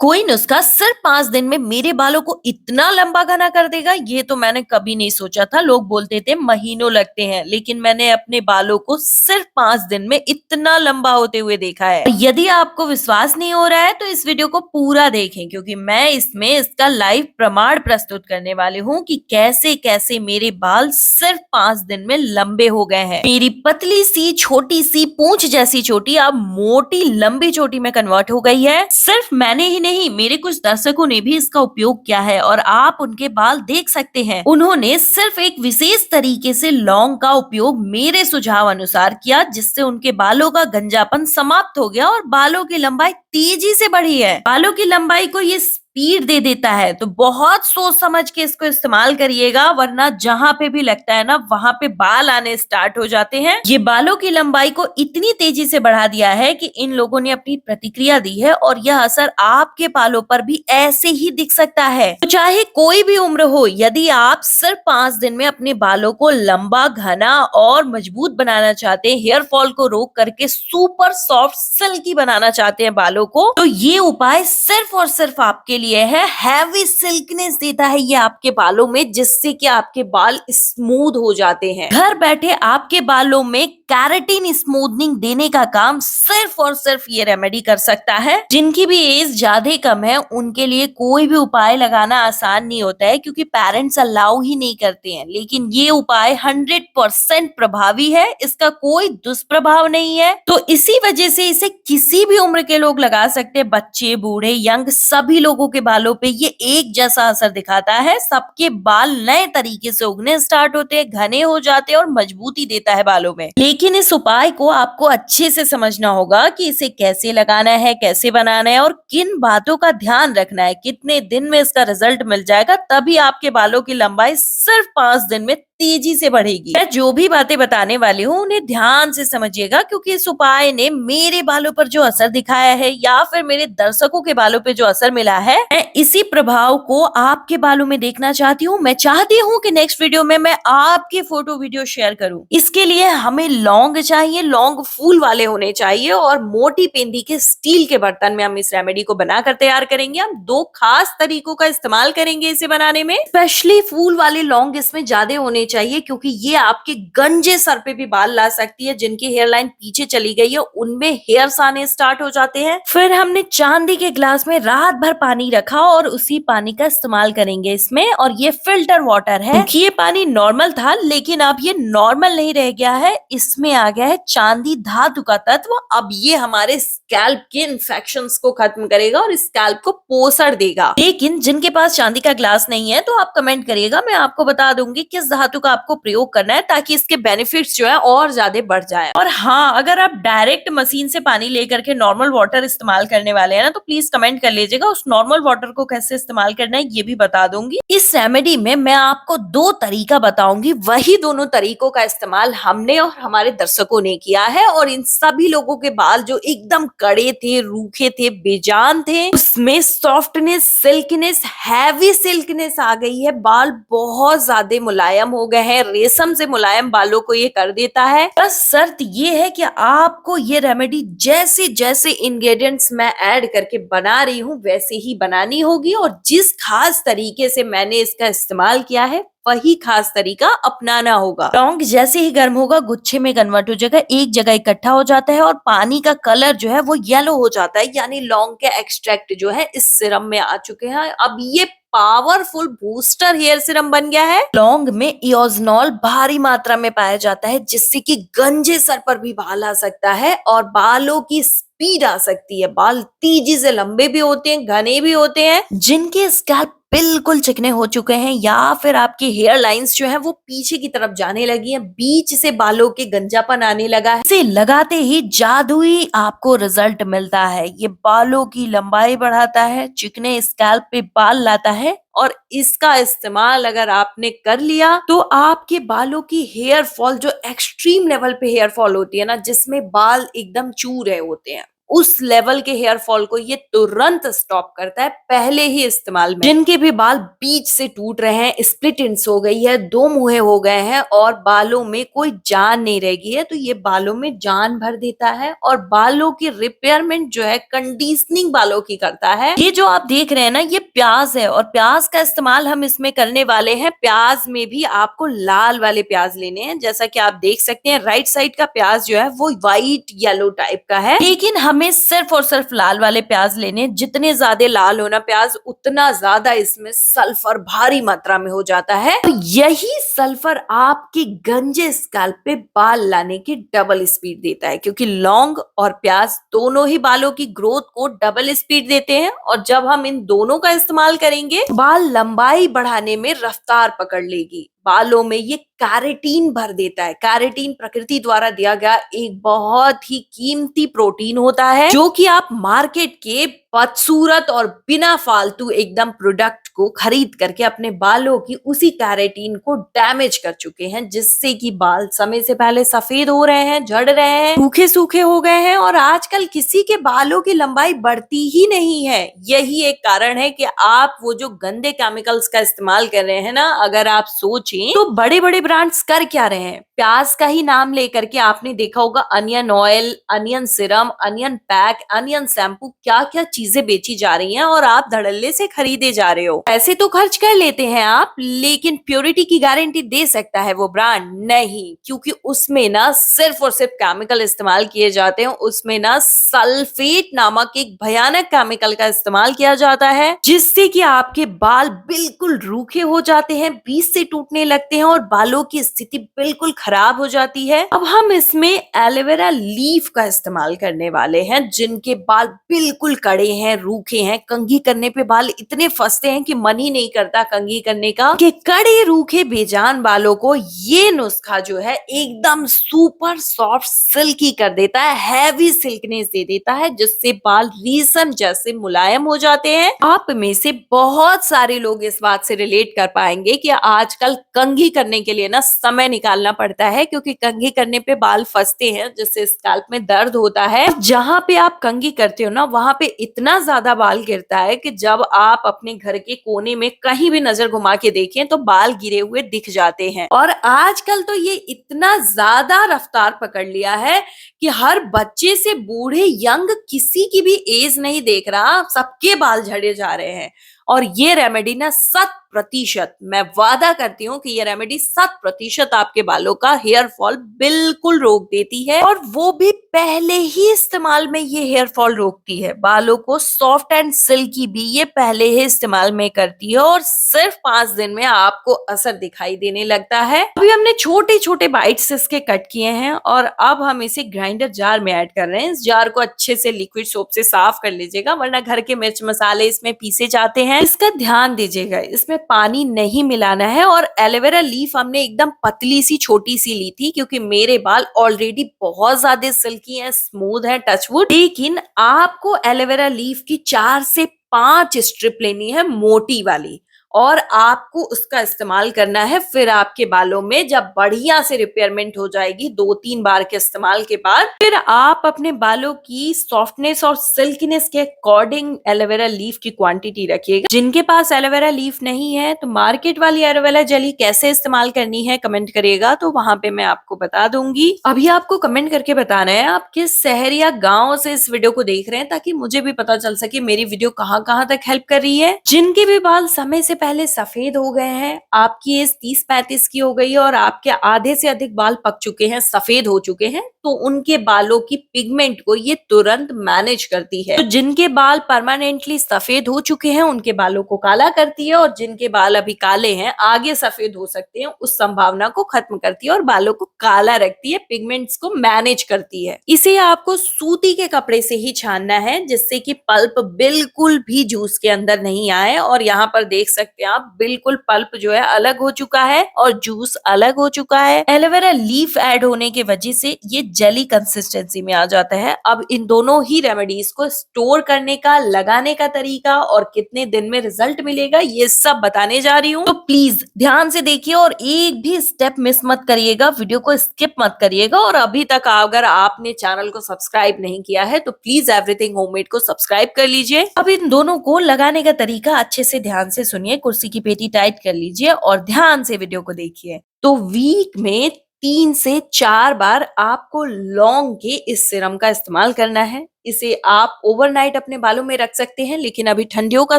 कोई नुस्खा सिर्फ 5 दिन में मेरे बालों को इतना लंबा घना कर देगा, ये तो मैंने कभी नहीं सोचा था। लोग बोलते थे महीनों लगते हैं, लेकिन मैंने अपने बालों को सिर्फ 5 दिन में इतना लंबा होते हुए देखा है। यदि आपको विश्वास नहीं हो रहा है तो इस वीडियो को पूरा देखें, क्योंकि मैं इसमें इसका लाइव प्रमाण प्रस्तुत करने वाली हूँ कि कैसे कैसे मेरे बाल सिर्फ 5 दिन में लंबे हो गए हैं। मेरी पतली सी छोटी सी पूंछ जैसी चोटी अब मोटी लंबी चोटी में कन्वर्ट हो गई है। सिर्फ मैंने ही नहीं, मेरे कुछ दर्शकों ने भी इसका उपयोग किया है और आप उनके बाल देख सकते हैं। उन्होंने सिर्फ एक विशेष तरीके से लौंग का उपयोग मेरे सुझाव अनुसार किया, जिससे उनके बालों का गंजापन समाप्त हो गया और बालों की लंबाई तेजी से बढ़ी है। बालों की लंबाई को ये स्पीड दे देता है, तो बहुत सोच समझ के इसको इस्तेमाल करिएगा, वरना जहां पे भी लगता है ना वहां पे बाल आने स्टार्ट हो जाते हैं। ये बालों की लंबाई को इतनी तेजी से बढ़ा दिया है कि इन लोगों ने अपनी प्रतिक्रिया दी है और यह असर आपके बालों पर भी ऐसे ही दिख सकता है। तो चाहे कोई भी उम्र हो, यदि आप सिर्फ 5 दिन में अपने बालों को लंबा, घना और मजबूत बनाना चाहते हैं, हेयर फॉल को रोक करके सुपर सॉफ्ट सिल्की बनाना चाहते हैं बालों को, तो ये उपाय सिर्फ और सिर्फ आपके लिए है। हैवी सिल्कनेस देता है ये आपके बालों में, जिससे कि आपके बाल स्मूथ हो जाते हैं। घर बैठे आपके बालों में कैरेटिन स्मूथनिंग देने का काम सिर्फ और सिर्फ ये रेमेडी कर सकता है। जिनकी भी एज ज्यादा कम है, उनके लिए कोई भी उपाय लगाना आसान नहीं होता है, क्योंकि पेरेंट्स अलाउ ही नहीं करते हैं। लेकिन ये उपाय 100% प्रभावी है, इसका कोई दुष्प्रभाव नहीं है। तो इसी वजह से इसे किसी भी उम्र के लोग लगा सकते हैं, बच्चे, बूढ़े, यंग, सभी लोगों के बालों पे ये एक जैसा असर दिखाता है। सबके बाल नए तरीके से उगने स्टार्ट होते हैं, घने हो जाते हैं और मजबूती देता है बालों में। लेकिन इस उपाय को आपको अच्छे से समझना होगा कि इसे कैसे लगाना है, कैसे बनाना है और किन बातों का ध्यान रखना है। कितने दिन में इसका रिजल्ट मिल जाएगा, तभी आपके बालों की लंबाई सिर्फ 5 दिन में तेजी से बढ़ेगी। मैं जो भी बातें बताने वाली हूँ उन्हें ध्यान से समझिएगा, क्योंकि इस उपाय ने मेरे बालों पर जो असर दिखाया है या फिर मेरे दर्शकों के बालों पे जो असर मिला है, मैं इसी प्रभाव को आपके बालों में देखना चाहती हूँ। मैं चाहती हूँ कि नेक्स्ट वीडियो में मैं आपके फोटो वीडियो शेयर करूँ। इसके लिए हमें लौंग चाहिए, लौंग फूल वाले होने चाहिए और मोटी पेंदी के स्टील के बर्तन में हम इस रेमेडी को बनाकर तैयार करेंगे। हम 2 खास तरीकों का इस्तेमाल करेंगे इसे बनाने में। स्पेशली फूल वाले लौंग इसमें ज्यादा होने चाहिए, क्योंकि ये आपके गंजे सर पे भी बाल ला सकती है। जिनकी हेयर लाइन पीछे चली गई है, उनमें हेयर्स आने स्टार्ट हो जाते हैं। फिर हमने चांदी के ग्लास में रात भर पानी रखा और उसी पानी का इस्तेमाल करेंगे इसमें। और ये फिल्टर वाटर है, क्योंकि ये पानी नॉर्मल था, लेकिन अब ये नॉर्मल नहीं रह गया है, इसमें आ गया है चांदी धातु का तत्व। अब ये हमारे स्कैल्प के इन्फेक्शंस को खत्म करेगा और स्कैल्प को पोषण देगा। लेकिन जिनके पास चांदी का ग्लास नहीं है, तो आप कमेंट करिएगा, मैं आपको बता दूंगी किस धातु का आपको प्रयोग करना है, ताकि इसके बेनिफिट्स जो है और ज्यादा बढ़ जाए। और हाँ, अगर आप डायरेक्ट मशीन से पानी लेकर के नॉर्मल वाटर इस्तेमाल करने वाले हैं ना, तो प्लीज कमेंट कर लीजिएगा। उस नॉर्मल वाटर को कैसे इस्तेमाल करना है ये भी बता दूंगी। इस रेमेडी में मैं आपको 2 तरीका बताऊंगी, वही दोनों तरीकों का इस्तेमाल हमने और हमारे दर्शकों ने किया है। और इन सभी लोगों के बाल जो एकदम कड़े थे, रूखे थे, बेजान थे, उसमें सॉफ्टनेस, सिल्कनेस, हैवी सिल्कनेस आ गई है। बाल बहुत ज्यादा मुलायम हो गए हैं, रेशम से मुलायम बालों को ये कर देता है। बस शर्त ये है कि आपको ये रेमेडी जैसे जैसे इंग्रेडिएंट्स मैं ऐड करके बना रही हूँ वैसे ही बनानी होगी, और जिस खास तरीके से मैंने इसका इस्तेमाल किया है वही खास तरीका अपनाना होगा। लौंग जैसे ही गर्म होगा, गुच्छे में कन्वर्ट हो जाएगा, एक जगह इकट्ठा हो जाता है और पानी का कलर जो है वो येलो हो जाता है, यानी लौंग के एक्सट्रैक्ट जो है इस सिरम में आ चुके हैं। अब ये पावरफुल बूस्टर हेयर सीरम बन गया है। लौंग में इओजनॉल भारी मात्रा में पाया जाता है, जिससे कि गंजे सर पर भी बाल आ सकता है और बालों की स्पीड आ सकती है। बाल तेजी से लंबे भी होते हैं, घने भी होते हैं। जिनके स्कैल्प बिल्कुल चिकने हो चुके हैं या फिर आपकी हेयर लाइंस जो है वो पीछे की तरफ जाने लगी हैं, बीच से बालों के गंजापन आने लगा है, इसे लगाते ही जादुई आपको रिजल्ट मिलता है। ये बालों की लंबाई बढ़ाता है, चिकने स्कैल्प पे बाल लाता है। और इसका इस्तेमाल अगर आपने कर लिया तो आपके बालों की हेयर फॉल, जो एक्सट्रीम लेवल पे हेयर फॉल होती है ना, जिसमें बाल एकदम चू रहे होते हैं, उस लेवल के हेयर फॉल को ये तुरंत स्टॉप करता है पहले ही इस्तेमाल में। जिनके भी बाल बीच से टूट रहे हैं, स्प्लिट एंड्स हो गई है, दो मुंहे हो गए हैं और बालों में कोई जान नहीं रह गई है, तो ये बालों में जान भर देता है और बालों की रिपेयरमेंट जो है कंडीशनिंग बालों की करता है। ये जो आप देख रहे हैं ना, ये प्याज है और प्याज का इस्तेमाल हम इसमें करने वाले हैं। प्याज में भी आपको लाल वाले प्याज लेने हैं। जैसा कि आप देख सकते हैं राइट साइड का प्याज जो है वो व्हाइट येलो टाइप का है, लेकिन हमें सिर्फ और सिर्फ लाल वाले प्याज लेने हैं। जितने ज्यादा लाल होना प्याज उतना ज्यादा इसमें सल्फर भारी मात्रा में हो जाता है। तो यही सल्फर आपके गंजे स्कैल्प पे बाल लाने की डबल स्पीड देता है, क्योंकि लौंग और प्याज दोनों ही बालों की ग्रोथ को डबल स्पीड देते हैं और जब हम इन दोनों का इस्तेमाल करेंगे बाल लंबाई बढ़ाने में रफ्तार पकड़ लेगी। बालों में ये कैरेटीन भर देता है। कैरेटीन प्रकृति द्वारा दिया गया एक बहुत ही कीमती प्रोटीन होता है, जो कि आप मार्केट के बदसूरत और बिना फालतू एकदम प्रोडक्ट को खरीद करके अपने बालों की उसी कैरेटीन को डैमेज कर चुके हैं, जिससे कि बाल समय से पहले सफेद हो रहे हैं, झड़ रहे हैं, सूखे सूखे हो गए हैं और आजकल किसी के बालों की लंबाई बढ़ती ही नहीं है। यही एक कारण है कि आप वो जो गंदे केमिकल्स का इस्तेमाल कर रहे हैं ना, अगर आप सोचें तो बड़े बड़े ब्रांड्स कर क्या रहे हैं। प्याज का ही नाम लेकर के आपने देखा होगा onion oil, onion Siram, onion pack, onion shampoo, क्या क्या चीजें बेची जा रही हैं और आप धड़ल्ले से खरीदे जा रहे हो। पैसे तो खर्च कर लेते हैं आप, लेकिन प्योरिटी की गारंटी दे सकता है वो ब्रांड? नहीं, क्योंकि उसमें ना सिर्फ और सिर्फ केमिकल इस्तेमाल किए जाते हैं। उसमें ना सल्फेट नामक एक भयानक केमिकल का इस्तेमाल किया जाता है, जिससे कि आपके बाल बिल्कुल रूखे हो जाते हैं, बीच से टूटने लगते हैं और बालों की स्थिति बिल्कुल खराब हो जाती है। अब हम इसमें एलोवेरा लीफ का इस्तेमाल करने वाले हैं। जिनके बाल बिल्कुल कड़े हैं, रूखे हैं, कंघी करने पे बाल इतने फंसते हैं कि मन ही नहीं करता कंघी करने का, कि कड़े रूखे बेजान बालों को ये नुस्खा जो है एकदम सुपर सॉफ्ट सिल्की कर देता है, हैवी सिल्कनेस दे देता है, जिससे बाल रेशम जैसे मुलायम हो जाते हैं। आप में से बहुत सारे लोग इस बात से रिलेट कर पाएंगे कि आजकल कंघी करने के लिए ना समय निकालना पड़ता है, क्योंकि कंघी करने पे बाल फंसते हैं, जिससे स्कैल्प में दर्द होता है। जहां पे आप कंघी करते हो ना, वहां पे इतना ज्यादा बाल गिरता है कि जब आप अपने घर के कोने में कहीं भी नजर घुमा के देखें तो बाल गिरे हुए दिख जाते हैं। और आजकल तो ये इतना ज्यादा रफ्तार पकड़ लिया है कि हर बच्चे से बूढ़े यंग किसी की भी एज नहीं देख रहा, सबके बाल झड़े जा रहे हैं। और ये रेमेडी ना 100%, मैं वादा करती हूँ कि ये रेमेडी 100% आपके बालों का हेयर फॉल बिल्कुल रोक देती है, और वो भी पहले ही इस्तेमाल में ये हेयर फॉल रोकती है। बालों को सॉफ्ट एंड सिल्की भी ये पहले ही इस्तेमाल में करती है और सिर्फ 5 दिन में आपको असर दिखाई देने लगता है। अभी हमने छोटे छोटे बाइट्स इसके कट किए हैं और अब हम इसे ग्राइंडर जार में ऐड कर रहे हैं। इस जार को अच्छे से लिक्विड सोप से साफ कर लीजिएगा, वरना घर के मिर्च मसाले इसमें पीसे जाते हैं। इसका ध्यान दीजिएगा, इसमें पानी नहीं मिलाना है। और एलोवेरा लीफ हमने एकदम पतली सी छोटी सी ली थी, क्योंकि मेरे बाल ऑलरेडी बहुत ज्यादा सिल्की है, स्मूथ है, टचवुड। लेकिन आपको एलोवेरा लीफ की 4 से 5 स्ट्रिप लेनी है, मोटी वाली, और आपको उसका इस्तेमाल करना है। फिर आपके बालों में जब बढ़िया से रिपेयरमेंट हो जाएगी 2-3 बार के इस्तेमाल के बाद, फिर आप अपने बालों की सॉफ्टनेस और सिल्कीनेस के अकॉर्डिंग एलोवेरा लीफ की क्वांटिटी रखिएगा। जिनके पास एलोवेरा लीफ नहीं है तो मार्केट वाली एलोवेरा जेली कैसे इस्तेमाल करनी है कमेंट करिएगा, तो वहां पे मैं आपको बता दूंगी। अभी आपको कमेंट करके बताना है आप किस शहर या गाँव से इस वीडियो को देख रहे हैं, ताकि मुझे भी पता चल सके मेरी वीडियो कहाँ कहाँ तक हेल्प कर रही है। जिनके भी बाल समय से पहले सफेद हो गए हैं, आपकी एज 30-35 की हो गई है और आपके आधे से अधिक बाल पक चुके हैं, सफेद हो चुके हैं, तो उनके बालों की पिगमेंट को ये तुरंत मैनेज करती है। तो जिनके बाल परमानेंटली सफेद हो चुके हैं उनके बालों को काला करती है, और जिनके बाल अभी काले हैं आगे सफेद हो सकते हैं, उस संभावना को खत्म करती है और बालों को काला रखती है, पिगमेंट्स को मैनेज करती है। इसे आपको सूती के कपड़े से ही छानना है, जिससे कि पल्प बिल्कुल भी जूस के अंदर नहीं आए। और यहाँ पर देख सकते सकते हैं आप, बिल्कुल पल्प जो है अलग हो चुका है और जूस अलग हो चुका है। एलोवेरा लीफ ऐड होने की वजह से ये जेली कंसिस्टेंसी में आ जाता है। अब इन दोनों ही रेमेडीज को स्टोर करने का, लगाने का तरीका और कितने दिन में रिजल्ट मिलेगा, ये सब बताने जा रही हूँ। तो प्लीज ध्यान से देखिए और एक भी स्टेप मिस मत करिएगा, वीडियो को स्किप मत करिएगा। और अभी तक अगर आपने चैनल को सब्सक्राइब नहीं किया है तो प्लीज एवरीथिंग होममेड को सब्सक्राइब कर लीजिए। अब इन दोनों को लगाने का तरीका अच्छे से ध्यान से सुनिए, कुर्सी की पेटी टाइट कर लीजिए और ध्यान से वीडियो को देखिए। तो वीक में 3 से 4 बार आपको लौंग के इस सिरम का इस्तेमाल करना है। इसे आप ओवरनाइट अपने बालों में रख सकते हैं, लेकिन अभी ठंडियों का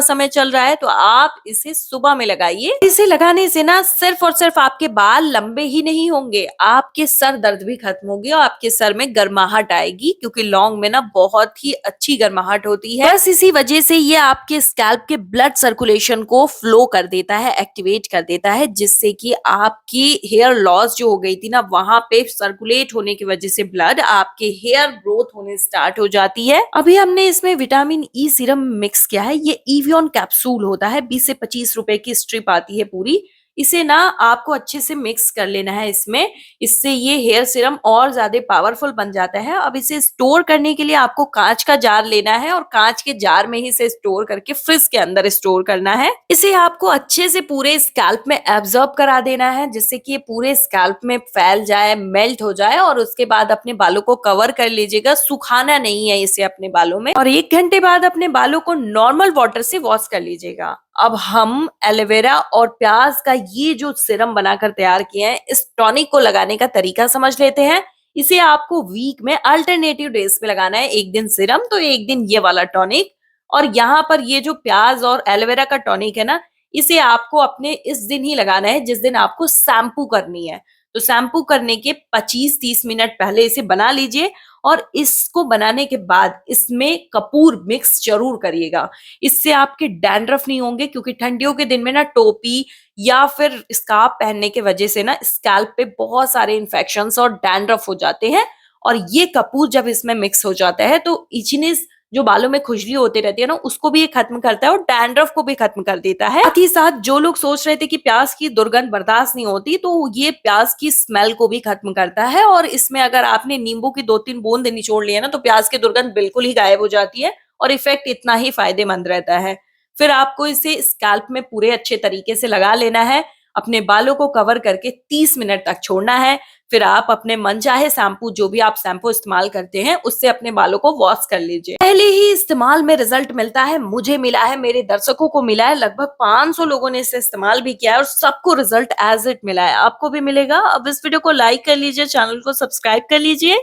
समय चल रहा है तो आप इसे सुबह में लगाइए। इसे लगाने से ना सिर्फ और सिर्फ आपके बाल लंबे ही नहीं होंगे, आपके सर दर्द भी खत्म होगी और आपके सर में गर्माहट आएगी, क्योंकि लौंग में ना बहुत ही अच्छी गर्माहट होती है। बस इसी वजह से ये आपके स्कैल्प के ब्लड सर्कुलेशन को फ्लो कर देता है, एक्टिवेट कर देता है, जिससे कि आपकी हेयर लॉस जो हो गई थी ना, वहां पे सर्कुलेट होने की वजह से ब्लड आपके हेयर ग्रोथ होने स्टार्ट हो जाती है। अभी हमने इसमें विटामिन ई सीरम मिक्स किया है। ये इवियन कैप्सूल होता है, 20 से 25 रुपए की स्ट्रिप आती है पूरी। इसे ना आपको अच्छे से मिक्स कर लेना है इसमें, इससे ये हेयर सीरम और ज्यादा पावरफुल बन जाता है। अब इसे स्टोर करने के लिए आपको कांच का जार लेना है और कांच के जार में ही इसे स्टोर करके फ्रिज के अंदर स्टोर करना है। इसे आपको अच्छे से पूरे स्कैल्प में एब्जॉर्ब करा देना है, जिससे कि ये पूरे स्कैल्प में फैल जाए, मेल्ट हो जाए, और उसके बाद अपने बालों को कवर कर लीजिएगा। सुखाना नहीं है इसे अपने बालों में, और 1 घंटे बाद अपने बालों को नॉर्मल वाटर से वॉश कर लीजिएगा। अब हम एलोवेरा और प्याज का ये जो सिरम बनाकर तैयार किए हैं, इस टॉनिक को लगाने का तरीका समझ लेते हैं। इसे आपको वीक में अल्टरनेटिव डेज पे लगाना है, एक दिन सिरम तो एक दिन ये वाला टॉनिक। और यहाँ पर ये जो प्याज और एलोवेरा का टॉनिक है ना, इसे आपको अपने इस दिन ही लगाना है जिस दिन आपको शैम्पू करनी है। तो शैम्पू करने के 25-30 मिनट पहले इसे बना लीजिए, और इसको बनाने के बाद इसमें कपूर मिक्स जरूर करिएगा। इससे आपके डैंड्रफ नहीं होंगे, क्योंकि ठंडियों के दिन में ना टोपी या फिर स्कार्फ पहनने की वजह से ना स्कैल्प पे बहुत सारे इन्फेक्शंस और डैंड्रफ हो जाते हैं। और ये कपूर जब इसमें मिक्स हो जाता है तो इचनेस, जो बालों में खुजली होती रहती है ना, उसको भी ये खत्म करता है और डैंड्रफ को भी खत्म कर देता है। साथ ही साथ जो लोग सोच रहे थे कि प्याज की दुर्गंध बर्दाश्त नहीं होती, तो ये प्याज की स्मेल को भी खत्म करता है। और इसमें अगर आपने नींबू की 2-3 बूंद निचोड़ लिया ना, तो प्याज की दुर्गंध बिल्कुल ही गायब हो जाती है और इफेक्ट इतना ही फायदेमंद रहता है। फिर आपको इसे स्कैल्प में पूरे अच्छे तरीके से लगा लेना है, अपने बालों को कवर करके 30 मिनट तक छोड़ना है। फिर आप अपने मनचाहे शैम्पू, जो भी आप शैम्पू इस्तेमाल करते हैं, उससे अपने बालों को वॉश कर लीजिए। पहले ही इस्तेमाल में रिजल्ट मिलता है, मुझे मिला है, मेरे दर्शकों को मिला है, लगभग 500 लोगों ने इसे इस्तेमाल भी किया है और सबको रिजल्ट एज इट मिला है। आपको भी मिलेगा। अब इस वीडियो को लाइक कर लीजिए, चैनल को सब्सक्राइब कर लीजिए।